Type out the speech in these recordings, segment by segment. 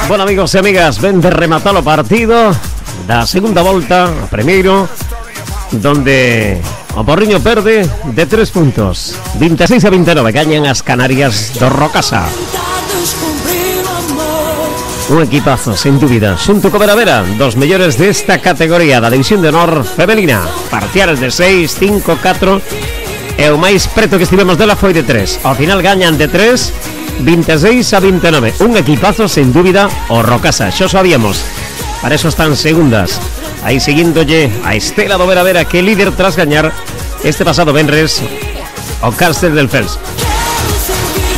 Bueno, amigos e amigas, ven de rematar o partido da segunda volta, o primeiro, donde o Porriño perde de 3 puntos. 26-29, gañan as Canarias do Rocasa. Un equipazo, sen dúbida, xunto co Veravera, dos mellores desta categoría da División de Honor femenina. Parciales de 6, 5, 4, e o máis preto que estivemos dela foi de 3. Ao final gañan de 3, 26-29, un equipazo sen dúbida o Rocasa, xo sabíamos. Para eso están segundas. Aí seguíndolle a Estela do Veravera, que é líder tras gañar este pasado venres o Cárcel del Fels.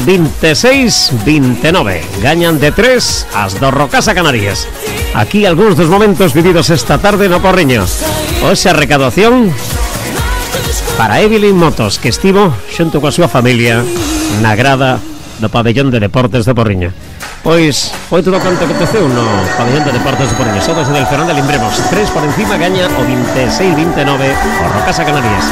26-29, gañan de 3 as do Rocasa Canarias. Aquí algúns dos momentos vividos esta tarde no Porriño. Hoxe a recaudación para Evelyn Motos, que estivo xunto coa súa familia na grada do pabellón de deportes de Porriño. Pois foi todo canto que aconteceu no pabellón de deportes de Porriño. Sotos del Fernández Limbremos, 3 por encima, gaña o 26-29 o Rocasa Canarias.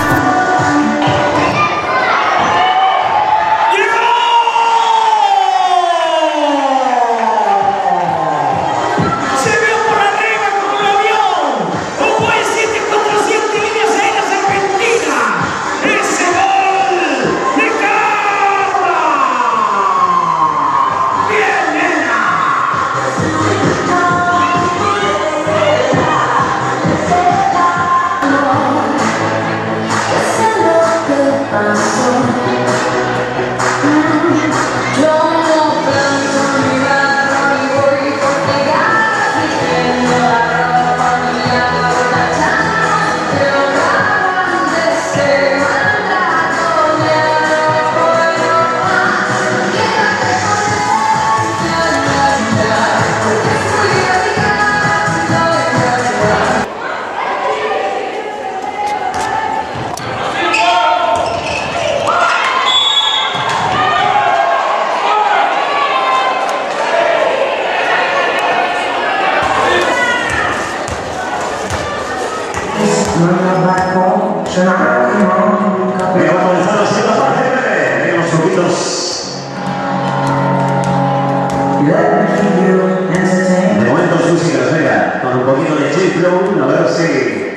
De momentos músicas, venga, con un poquito de chiflo, a ver si